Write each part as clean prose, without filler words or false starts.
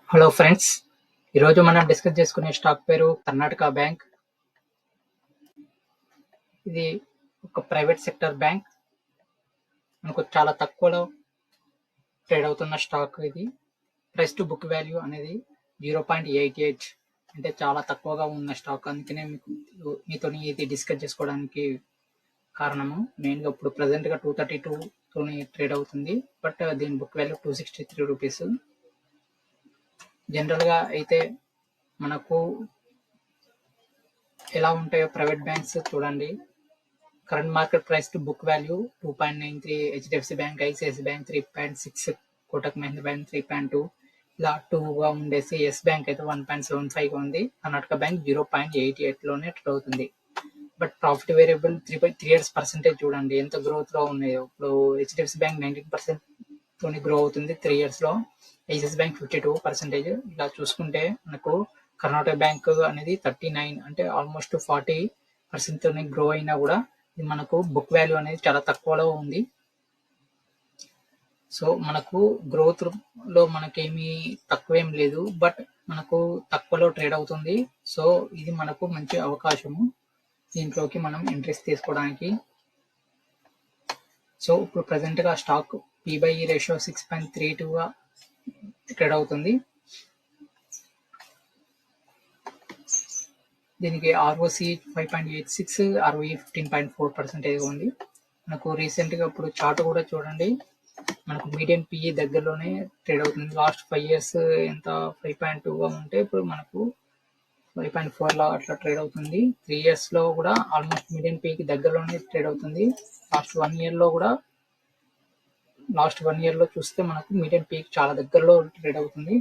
Hello friends, ఈరోజు మనం discuss చేసుకునే స్టాక్ పేరు కర్ణాటక బ్యాంక్. ఇది ఒక ప్రైవేట్ సెక్టర్ బ్యాంక్. మనకు చాలా తక్కువలో ట్రేడ్ అవుతున్న స్టాక్. ఇది ప్రైస్ టు బుక్ వాల్యూ అనేది 0.88 అంటే చాలా తక్కువగా ఉన్న స్టాక్. అందుకనే మీతో ఇది డిస్కస్ చేసుకోవడానికి కారణము. మెయిన్గా ఇప్పుడు ప్రజెంట్గా 232 ట్రేడ్ అవుతుంది, బట్ దీని బుక్ వాల్యూ 263 రూపీస్. జనరల్గా అయితే మనకు ఎలా ఉంటాయో ప్రైవేట్ బ్యాంక్స్ చూడండి. Current market price to book value 2.93, HDFC bank, ICICI bank 3.6, Kotak Mahindra bank 3.2, ఇలా 2గా ఉండేసి ఎస్ బ్యాంక్ అయితే 1.75గా ఉంది. కర్ణాటక బ్యాంక్ 0.88లోనే ట్రేడ్ అవుతుంది. But profit variable 3 years percentage చూడండి ఎంత గ్రోత్లో ఉన్నాయో. ఇప్పుడు హెచ్డిఎఫ్సి బ్యాంక్ 19% తోని గ్రో అవుతుంది 3 ఇయర్స్లో. ICICI bank 52%. ఇలా చూసుకుంటే మనకు కర్ణాటక బ్యాంక్ అనేది 39, అంటే ఆల్మోస్ట్ 40% తోని గ్రో అయినా కూడా ఇది మనకు బుక్ వాల్యూ అనేది చాలా తక్కువలో ఉంది. సో మనకు గ్రోత్ లో మనకేమీ తక్కువేం లేదు, బట్ మనకు తక్కువలో ట్రేడ్ అవుతుంది. సో ఇది మనకు మంచి అవకాశము దీంట్లోకి మనం ఇంట్రెస్ట్ తీసుకోవడానికి. సో ఇప్పుడు ప్రజెంట్గా స్టాక్ P/E రేషియో 6.32గా ట్రేడ్ అవుతుంది. దీనికి ROC 5.86, ROE 15.4% ఉంది. మనకు రీసెంట్గా ఇప్పుడు చార్ట్ కూడా చూడండి, మనకు మీడియం PE దగ్గరలోనే ట్రేడ్ అవుతుంది. లాస్ట్ 5 ఇయర్స్ ఎంత 5.2గా ఉంటే ఇప్పుడు మనకు 5.4 అట్లా ట్రేడ్ అవుతుంది. 3 ఇయర్స్లో కూడా ఆల్మోస్ట్ మీడియం PEకి దగ్గరలోనే ట్రేడ్ అవుతుంది. లాస్ట్ 1 ఇయర్లో చూస్తే మనకు మీడియం PEకి చాలా దగ్గరలో ట్రేడ్ అవుతుంది.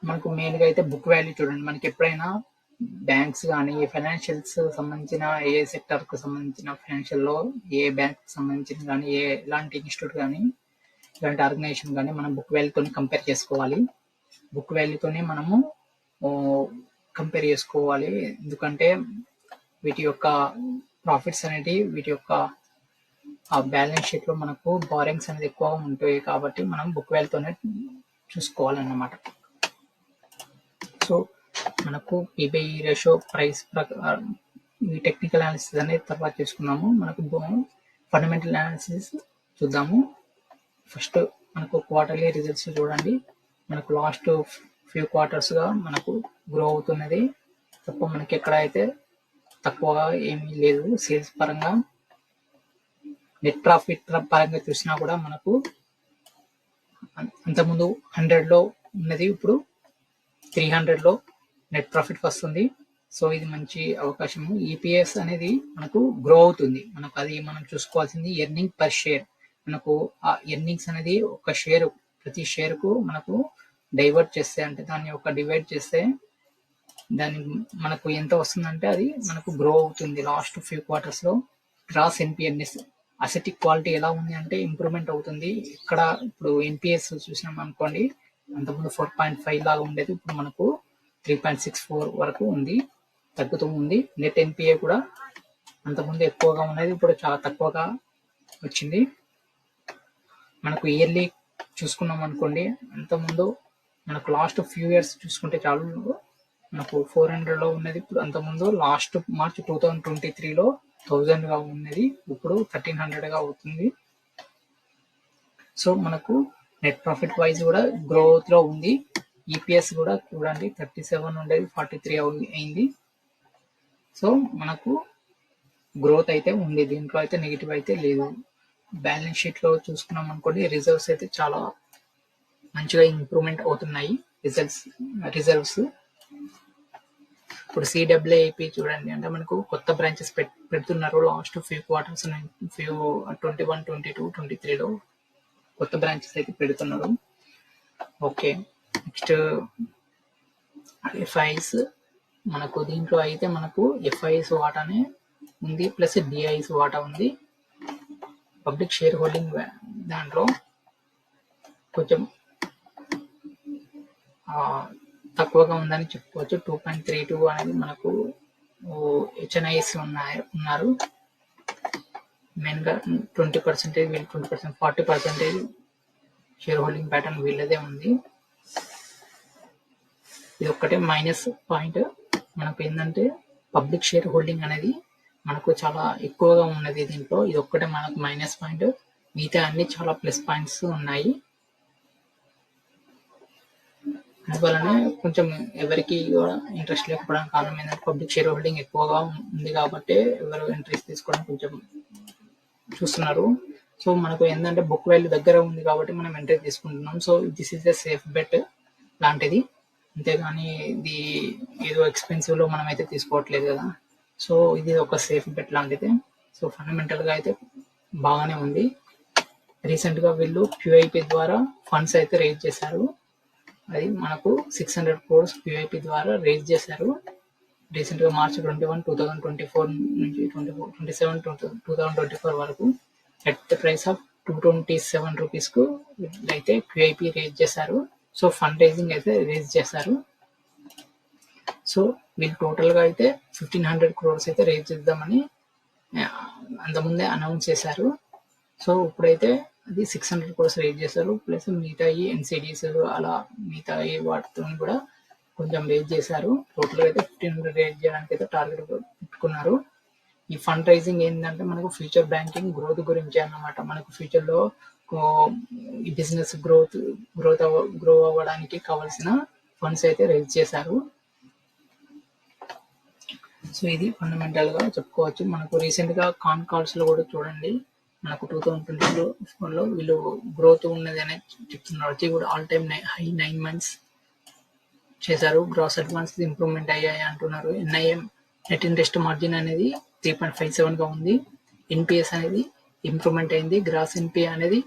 మనకు మెయిన్గా అయితే బుక్ వాల్యూ చూడండి, మనకి ఎప్పుడైనా బ్యాంక్స్ కానీ ఫైనాన్షియల్స్ సంబంధించిన ఏ సెక్టర్కి సంబంధించిన ఫైనాన్షియల్లో ఏ బ్యాంక్ సంబంధించిన కానీ ఎలాంటి ఇన్స్టిట్యూట్ కానీ ఇలాంటి ఆర్గనైజేషన్ కానీ మనం బుక్ వాల్యూతో కంపేర్ చేసుకోవాలి. బుక్ వాల్యూతోనే మనము కంపేర్ చేసుకోవాలి, ఎందుకంటే వీటి యొక్క ప్రాఫిట్స్ అనేది వీటి యొక్క ఆ బ్యాలెన్స్ షీట్లో మనకు బారింగ్స్ అనేది ఎక్కువ ఉంటాయి కాబట్టి మనం బుక్ వాల్యూతోనే చూసుకోవాలన్నమాట. సో మనకు P/E రేషియో ప్రైస్ ప్రకారం ఈ టెక్నికల్ అనాలిసిస్ అనేది తర్వాత చేసుకున్నాము. మనకు ఫండమెంటల్ అనాలిసిస్ చూద్దాము. ఫస్ట్ మనకు క్వార్టర్లీ రిజల్ట్స్ చూడండి. మనకు లాస్ట్ ఫ్యూ క్వార్టర్స్గా మనకు గ్రో అవుతున్నది తప్ప మనకి ఎక్కడ అయితే తక్కువగా ఏమీ లేదు. సేల్స్ పరంగా నెట్ ప్రాఫిట్ పరంగా చూసినా కూడా మనకు అంతకుముందు 100లో ఉన్నది ఇప్పుడు 300లో నెట్ ప్రాఫిట్ వస్తుంది. సో ఇది మంచి అవకాశము. EPS అనేది మనకు గ్రో అవుతుంది. మనకు అది మనం చూసుకోవాల్సింది ఎర్నింగ్ పర్ షేర్. మనకు ఆ ఎర్నింగ్స్ అనేది ఒక షేర్, ప్రతి షేర్కు మనకు డైవర్ట్ చేస్తే, అంటే దాన్ని ఒక డివైడ్ చేస్తే దాని మనకు ఎంత వస్తుందంటే అది మనకు గ్రో అవుతుంది. లాస్ట్ ఫ్యూ క్వార్టర్స్లో గ్రాస్ NPS అసెటిక్ క్వాలిటీ ఎలా ఉంది అంటే ఇంప్రూవ్మెంట్ అవుతుంది. ఇక్కడ ఇప్పుడు NPS చూసినాం అనుకోండి, అంతకుముందు 4.5 లాగా ఉండేది, ఇప్పుడు మనకు 3.64 వరకు ఉంది, తగ్గుతూ ఉంది. నెట్ NPA కూడా అంతకుముందు ఎక్కువగా ఉన్నది, ఇప్పుడు చాలా తక్కువగా వచ్చింది. మనకు ఇయర్లీ చూసుకున్నాం అనుకోండి, అంతకుముందు మనకు లాస్ట్ ఫ్యూ ఇయర్స్ చూసుకుంటే చాలు, మనకు 400లో ఉన్నది, ఇప్పుడు అంతకుముందు లాస్ట్ మార్చ్ 2023లో 1000గా ఉన్నది, ఇప్పుడు 1300గా అవుతుంది. సో మనకు నెట్ ప్రాఫిట్ వైజ్ కూడా గ్రోత్ లో ఉంది. EPS కూడా చూడండి 37 ఉండేది 43 అయింది. సో మనకు గ్రోత్ అయితే ఉంది, దీంట్లో అయితే నెగిటివ్ అయితే లేదు. బ్యాలెన్స్ షీట్ లో చూసుకున్నాం అనుకోండి, రిజర్వ్స్ అయితే చాలా మంచిగా ఇంప్రూవ్మెంట్ అవుతున్నాయి. రిజర్వ్స్ ఇప్పుడు CWIP చూడండి, అంటే మనకు కొత్త బ్రాంచెస్ పెడుతున్నారు. లాస్ట్ ఫ్యూ క్వార్టర్స్ 21, 22, 23లో కొత్త బ్రాంచెస్ అయితే పెడుతున్నారు. Okay, next FIs. మనకు దీంట్లో అయితే మనకు FIs వాటానే ఉంది, ప్లస్ DIs వాటా ఉంది. పబ్లిక్ షేర్ హోల్డింగ్ దాంట్లో కొంచెం తక్కువగా ఉందని చెప్పుకోవచ్చు. 2.32 అనేది మనకు HNIs ఉన్నారు. మెయిన్గా 20%, వీళ్ళు 20%, 40% షేర్ హోల్డింగ్ ప్యాటర్న్ వీళ్ళదే ఉంది. ఇది ఒక్కటే మైనస్ పాయింట్. మనకు ఏంటంటే పబ్లిక్ షేర్ హోల్డింగ్ అనేది మనకు చాలా ఎక్కువగా ఉన్నది దీంట్లో. ఇది ఒక్కటే మనకు మైనస్ పాయింట్. మిగతా అన్ని చాలా ప్లస్ పాయింట్స్ ఉన్నాయి. అందువలనే కొంచెం ఎవరికి కూడా ఇంట్రెస్ట్ లేకపోవడానికి కారణం ఏంటంటే పబ్లిక్ షేర్ హోల్డింగ్ ఎక్కువగా ఉంది కాబట్టి ఎవరు ఎంట్రీస్ తీసుకోవడం కొంచెం చూస్తున్నారు. సో మనకు ఏంటంటే బుక్ వాల్యూ దగ్గర ఉంది కాబట్టి మనం ఎంట్రీ తీసుకుంటున్నాం. So this is the safe bet లాంటిది, అంతేగాని ఇది ఏదో ఎక్స్పెన్సివ్ లో మనం అయితే తీసుకోవట్లేదు కదా. సో ఇది ఒక సేఫ్ బెట్ లాంటిది. సో ఫండమెంటల్ గా అయితే బాగానే ఉంది. రీసెంట్ గా వీళ్ళు QIP ద్వారా ఫండ్స్ అయితే రేజ్ చేశారు. అది మనకు 600 crores QIP ద్వారా రేజ్ చేశారు. రీసెంట్ గా మార్చ్ 21, 2024 నుంచి 27, 2024 వరకు at the price of 227 rupees కు అయితే QIP రేజ్ చేశారు. సో ఫండ్ రైజింగ్ అయితే రేజ్ చేశారు. సో వీళ్ళు టోటల్ గా అయితే 1500 crores అయితే రేజ్ చేద్దామని అంతకుముందే అనౌన్స్ చేశారు. సో ఇప్పుడైతే అది 600 crores రేజ్ చేశారు. ప్లస్ మిగతా NCDs అలా మిగతా వాటితో కూడా కొంచెం రేజ్ చేశారు. టోటల్ అయితే 1500 రేజ్ చేయడానికి అయితే టార్గెట్ పెట్టుకున్నారు. ఈ ఫండ్ రైజింగ్ ఏంటంటే మనకు ఫ్యూచర్ బ్యాంకింగ్ గ్రోత్ గురించి అన్నమాట. మనకు ఫ్యూచర్ లో ఈ బిజినెస్ గ్రో అవ్వడానికి కావాల్సిన ఫండ్స్ అయితే రేజ్ చేశారు. సో ఇది ఫండమెంటల్ గా చెప్పుకోవచ్చు. మనకు రీసెంట్ గా కాన్ కాల్స్ లో కూడా చూడండి, మనకు 2024 లో వీళ్ళు గ్రోత్ ఉన్నది అని చెప్తున్నారు. అది కూడా ఆల్ టైమ్ హై 9 months చేశారు. గ్రాస్ అడ్వాన్స్ ఇంప్రూవ్మెంట్ అయ్యాయి అంటున్నారు. NIM నెట్ ఇంట్రెస్ట్ మార్జిన్ అనేది 3.57 గా ఉంది. NPS అనేది ఇంప్రూవ్మెంట్ అయింది. గ్రాస్ NPA అనేది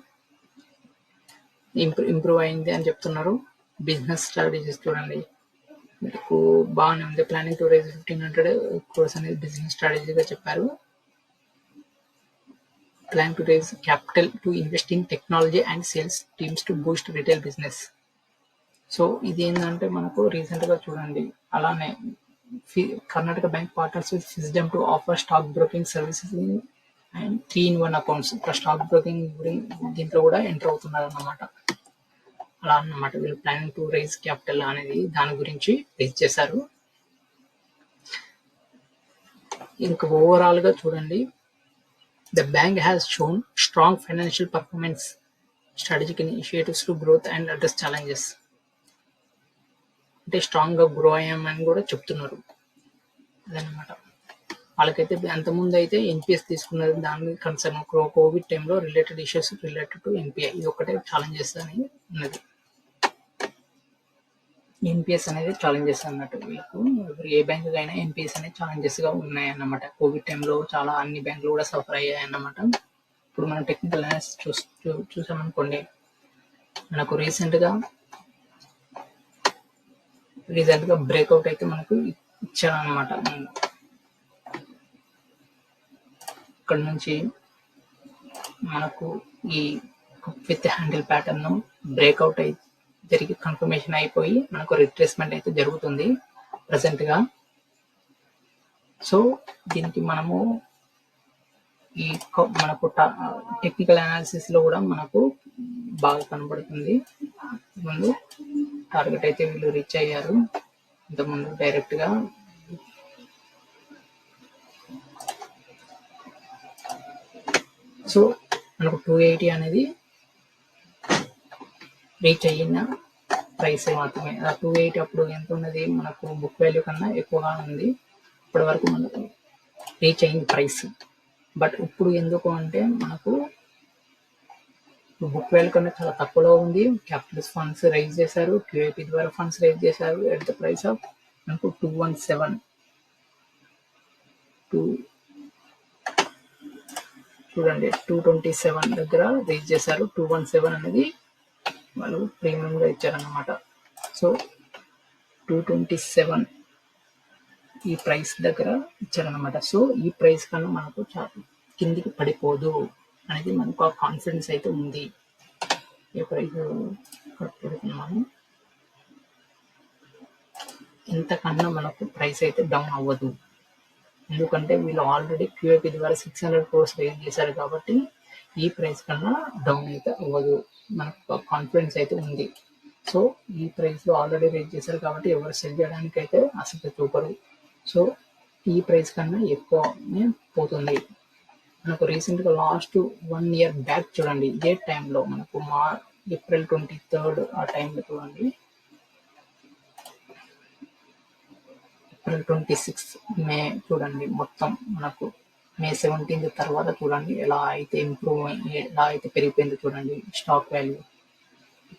ఇంప్రూవ్ అయింది అని చెప్తున్నారు. బిజినెస్ స్ట్రాటజీస్ చూడండి, మీకు బాగానే ఉంది. ప్లానింగ్ టు రైజ్ 1500 crores అనేది బిజినెస్ స్ట్రాటజీగా చెప్పారు. Plan to raise capital to invest in technology and sales teams to boost retail business. So ఇది ఏంటంటే మనకు రీసెంట్ గా చూడండి, అలానే Karnataka bank partners with system to offer stock broking services and 3-in-1 accounts. Stock broking దీంట్లో కూడా enter అవుతున్నారు అన్నమాట. అలా అన్నమాట వీళ్ళు ప్లానింగ్ టు రైజ్ క్యాపిటల్ అనేది దాని గురించి రైజ్ చేశారు. ఇంకా ఓవరాల్ గా చూడండి, the bank has shown strong financial performance, strategic initiatives to growth and address challenges. అంటే స్ట్రాంగ్ గా గ్రో అయ్యామని కూడా చెప్తున్నారు. అదనమాట. వాళ్ళకైతే అంతకుముందు అయితే NPS తీసుకున్నది దాని కన్సర్న్ కోవిడ్ టైంలో related issues related to NPI, ఇది ఒకటే ఛాలెంజెస్ అని ఉన్నది. NPS అనేది ఛాలెంజెస్ అన్నట్టు వీళ్ళకు. ఏ బ్యాంక్ అయినా NPS అనేది ఛాలెంజెస్ గా ఉన్నాయి అన్నమాట. కోవిడ్ టైంలో చాలా అన్ని బ్యాంకులు కూడా సఫర్ అయ్యాయి అన్నమాట. ఇప్పుడు మనం టెక్నికల్ అనాలిసిస్ చూసామనుకోండి, మనకు రీసెంట్ గా బ్రేక్అవుట్ అయితే మనకు ఇచ్చారన్నమాట. ఇక్కడ నుంచి మనకు ఈ విత్ హ్యాండిల్ ప్యాటర్న్ బ్రేక్అవుట్ అయితే జరిగి కన్ఫర్మేషన్ అయిపోయి మనకు రిట్రేస్మెంట్ అయితే జరుగుతుంది ప్రెసెంట్ గా. సో దీనికి మనము మనకు టెక్నికల్ అనాలిసిస్ లో కూడా మనకు బాగా కనబడుతుంది. ముందు టార్గెట్ అయితే వీళ్ళు రీచ్ అయ్యారు ఇంతకుముందు డైరెక్ట్ గా. సో మనకు 280 అనేది రీచ్ అయిన ప్రైస్ మాత్రమే. 280 అప్పుడు ఎంత ఉన్నది, మనకు బుక్ వాల్యూ కన్నా ఎక్కువగా ఉంది. ఇప్పటి వరకు మనకు రీచ్ అయింది ప్రైస్. బట్ ఇప్పుడు ఎందుకు అంటే మనకు బుక్ వాల్యూ కన్నా చాలా తక్కువలో ఉంది. క్యాపిటల్ ఫండ్స్ రైజ్ చేశారు, QIP ద్వారా ఫండ్స్ రైజ్ చేశారు ఎట్ ద ప్రైస్ ఆఫ్ మనకు 217. చూడండి 227 దగ్గర రీచ్ చేశారు. 217 అనేది వాళ్ళు ప్రీమియం గా ఇచ్చారన్నమాట. సో 227 ఈ ప్రైస్ దగ్గర ఇచ్చారన్నమాట. సో ఈ ప్రైస్ కన్నా మనకు కిందికి పడిపోదు అనేది మనకు ఆ కాన్ఫిడెన్స్ అయితే ఉంది. ఈ ప్రైస్ పెడుతున్నాము, ఇంతకన్నా మనకు ప్రైస్ అయితే డౌన్ అవ్వదు. ఎందుకంటే వీళ్ళు ఆల్రెడీ QIP ద్వారా 600 crores రేజ్ చేశారు కాబట్టి ఈ ప్రైస్ కన్నా డౌన్ అయితే అవ్వదు, మనకు కాన్ఫిడెన్స్ అయితే ఉంది. సో ఈ ప్రైస్లో ఆల్రెడీ రేట్ చేశారు కాబట్టి ఎవరు సెల్ చేయడానికి అయితే ఆసక్తి చూపరు. సో ఈ ప్రైస్ కన్నా ఎక్కువనే పోతుంది. మనకు రీసెంట్గా లాస్ట్ 1 year బ్యాక్ చూడండి, ఇదే టైంలో మనకు ఏప్రిల్ 23rd ఆ టైంలో చూడండి, ఏప్రిల్ 26th మే చూడండి, మొత్తం మనకు మే 17th తర్వాత చూడండి ఎలా అయితే ఎలా అయితే పెరిగిపోయిందో చూడండి. స్టాక్ వాల్యూ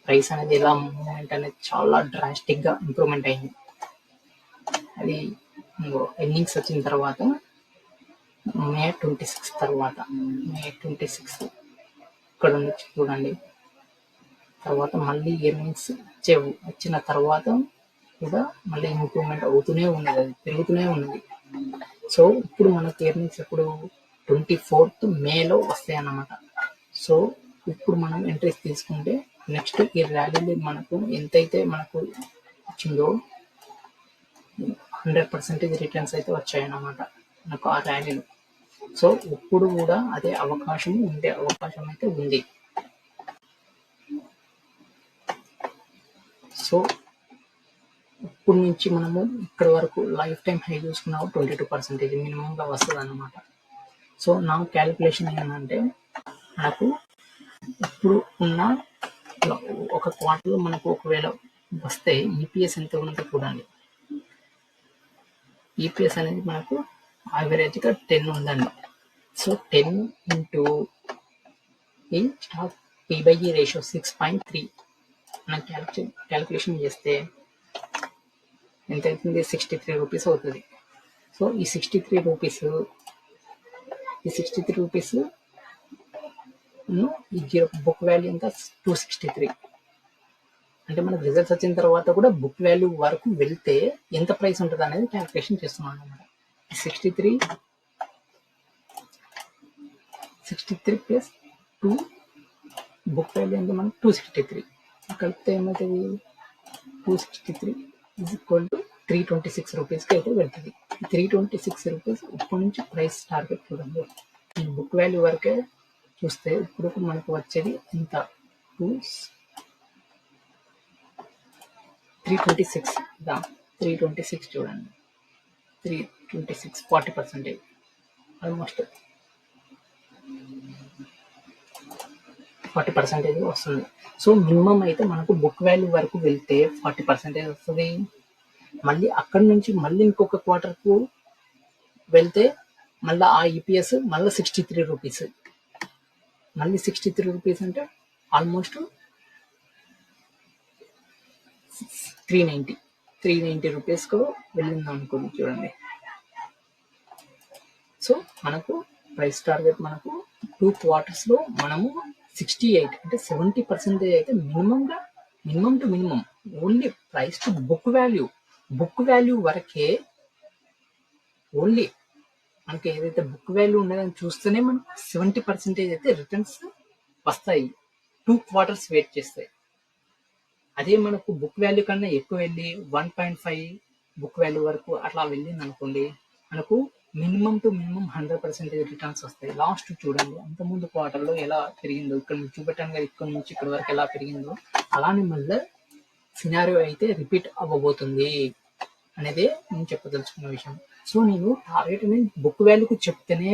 ప్రైస్ అనేది ఎలా మూవ్మెంట్ అనేది చాలా డ్రాస్టిక్గా ఇంప్రూవ్మెంట్ అయింది. అది ఎర్నింగ్స్ వచ్చిన తర్వాత మే 26 తర్వాత, మే 26 ఇక్కడ నుంచి చూడండి, తర్వాత మళ్ళీ ఎర్నింగ్స్ వచ్చిన తర్వాత కూడా మళ్ళీ ఇంప్రూవ్మెంట్ అవుతూనే ఉన్నది, అది పెరుగుతూనే ఉన్నది. సో ఇప్పుడు మనకు ఎర్నింగ్స్ ఎప్పుడు 24th మేలో వస్తాయి అన్నమాట. సో ఇప్పుడు మనం ఎంట్రీస్ తీసుకుంటే నెక్స్ట్ ఈ ర్యాలీలో మనకు ఎంతైతే మనకు వచ్చిందో 100% రిటర్న్స్ అయితే వచ్చాయన్నమాట మనకు ఆ ర్యాలీలో. సో ఇప్పుడు కూడా అదే అవకాశం ఉండే అవకాశం అయితే ఉంది. సో ఇప్పుడు నుంచి మనము ఇక్కడ వరకు లైఫ్ టైం హై చూసుకున్నాము 22% మినిమంగా వస్తుంది అన్నమాట. సో నా క్యాలిక్యులేషన్ ఏంటంటే మనకు ఇప్పుడు ఉన్న ఒక క్వార్టర్లో మనకు ఒకవేళ వస్తే ఈపీఎస్ ఎంత ఉందో చూడండి. ఈపీఎస్ అనేది మనకు యావరేజ్గా 10 ఉందండి. సో 10 ఇంటూ ఈ స్టాక్ P/E రేషియో 6.3 మనం క్యాలిక్యులేషన్ చేస్తే ఎంత అవుతుంది, 63 రూపీస్ అవుతుంది. సో ఈ 63 రూపీస్ ఈ బుక్ వాల్యూ ఎంత 263. అంటే మనకు రిజల్ట్స్ వచ్చిన తర్వాత కూడా బుక్ వాల్యూ వరకు వెళ్తే ఎంత ప్రైస్ ఉంటుంది అనేది క్యాలిక్యులేషన్ చేస్తున్నాను అనమాట. 63 ప్లస్ 2 బుక్ వాల్యూ అంటే మనకు 263 కలిపితే ఏమవుతుంది, 263 ఈజ్ ఈక్వల్ టు 326 రూపీస్కి అయితే వెళ్తుంది. 326 రూపీస్ ఇప్పటి నుంచి ప్రైస్ టార్గెట్ చూడండి. ఈ బుక్ వాల్యూ వరకే చూస్తే ఇప్పుడు మనకు వచ్చేది ఎంత, 326 చూడండి, 326 40% ఆల్మోస్ట్ 40% వస్తుంది. సో మినిమం అయితే మనకు బుక్ వాల్యూ వరకు వెళ్తే 40% వస్తుంది. మళ్ళీ అక్కడ నుంచి మళ్ళీ ఇంకొక క్వార్టర్కు వెళ్తే మళ్ళీ ఆ ఈపీఎస్ మళ్ళీ 63 రూపీస్, మళ్ళీ 63 రూపీస్ అంటే ఆల్మోస్ట్ 390 రూపీస్కు వెళ్ళింది అనుకోండి చూడండి. సో మనకు ప్రైస్ టార్గెట్ మనకు 2 క్వార్టర్స్లో మనము 68 అంటే 70% అయితే minimum to minimum only price to book value వరకే, ఓన్లీ మనకి ఏదైతే బుక్ వాల్యూ ఉన్నదని చూస్తేనే మనకు 70% అయితే రిటర్న్స్ వస్తాయి. 2 క్వార్టర్స్ వెయిట్ చేస్తాయి. అదే మనకు బుక్ వాల్యూ కన్నా ఎక్కువ వెళ్ళి 1.5 బుక్ వాల్యూ వరకు అట్లా వెళ్ళింది అనుకోండి, మనకు మినిమం టు మినిమం 100% రిటర్న్స్ వస్తాయి. లాస్ట్ చూడండి అంతకుముందు క్వార్టర్లో ఎలా పెరిగిందో, ఇక్కడ నుంచి చూపెట్టాను కదా, ఇక్కడ నుంచి ఇక్కడ వరకు ఎలా పెరిగిందో అలానే మళ్ళీ సినారియో అయితే రిపీట్ అవ్వబోతుంది అనేదే నేను చెప్పదలుచుకున్న విషయం. సో నేను టార్గెట్ అనేది బుక్ వాల్యూకు చెప్తేనే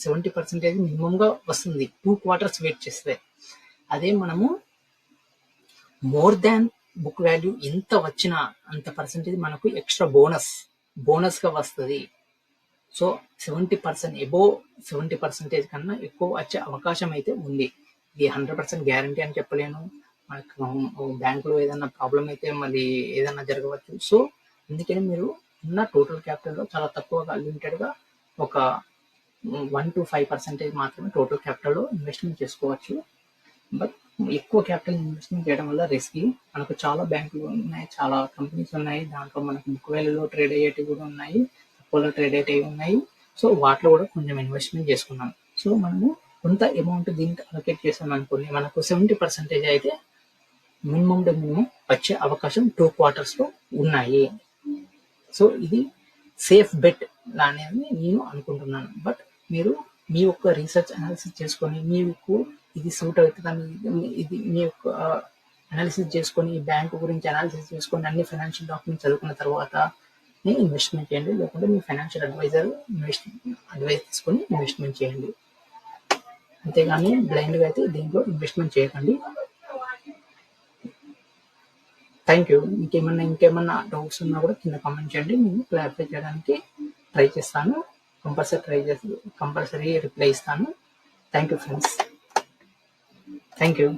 70% మినిమంగా వస్తుంది 2 క్వార్టర్స్ వెయిట్ చేస్తే. అదే మనము మోర్ దాన్ బుక్ వాల్యూ ఎంత వచ్చినా అంత పర్సెంటేజ్ మనకు ఎక్స్ట్రా బోనస్గా వస్తుంది. సో 70% అబోవ్ 70% కన్నా ఎక్కువ వచ్చే అవకాశం అయితే ఉంది. ఇది 100% గ్యారంటీ అని చెప్పలేను. మనకు బ్యాంకులో ఏదైనా ప్రాబ్లం అయితే మళ్ళీ ఏదైనా జరగవచ్చు. సో అందుకని మీరు ఉన్న టోటల్ క్యాపిటల్లో చాలా తక్కువగా లిమిటెడ్గా ఒక 1 to 5% మాత్రమే టోటల్ క్యాపిటల్లో ఇన్వెస్ట్మెంట్ చేసుకోవచ్చు. బట్ ఎక్కువ క్యాపిటల్ ఇన్వెస్ట్మెంట్ చేయడం వల్ల రిస్కీ. మనకు చాలా బ్యాంకులు ఉన్నాయి, చాలా కంపెనీస్ ఉన్నాయి, దాంట్లో మనకు బుక్ వాల్యూలో ట్రేడ్ అయ్యేటివి కూడా ఉన్నాయి, తక్కువలో ట్రేడ్ అయ్యేటివి ఉన్నాయి. సో వాటిలో కూడా కొంచెం ఇన్వెస్ట్మెంట్ చేసుకున్నాం. సో మనము కొంత అమౌంట్ దీనికి అలొకేట్ చేసాం అనుకోండి, మనకు 70% అయితే మినిమం టు మినిమం వచ్చే అవకాశం 2 క్వార్టర్స్లో ఉన్నాయి. సో ఇది సేఫ్ బెట్ అనేది నేను అనుకుంటున్నాను. బట్ మీరు మీ యొక్క రీసెర్చ్ అనాలిసిస్ చేసుకొని మీకు ఇది సూట్ అవుతుందని, ఇది మీ యొక్క అనాలిసిస్ చేసుకొని, ఈ బ్యాంకు గురించి అనాలిసిస్ చేసుకొని, అన్ని ఫైనాన్షియల్ డాక్యుమెంట్స్ చదువుకున్న తర్వాత ఇన్వెస్ట్మెంట్ చేయండి. లేకుంటే మీ ఫైనాన్షియల్ అడ్వైస్ తీసుకొని ఇన్వెస్ట్మెంట్ చేయండి. అంతేగాని బ్లైండ్గా అయితే దీంట్లో ఇన్వెస్ట్మెంట్ చేయకండి. Thank you. ఇంకేమన్నా డౌట్స్ ఉన్నా కూడా కింద కామెంట్ చేయండి, నేను క్లారిఫై చేయడానికి ట్రై చేస్తాను. కంపల్సరీ రిప్లై ఇస్తాను. Thank you friends. Thank you.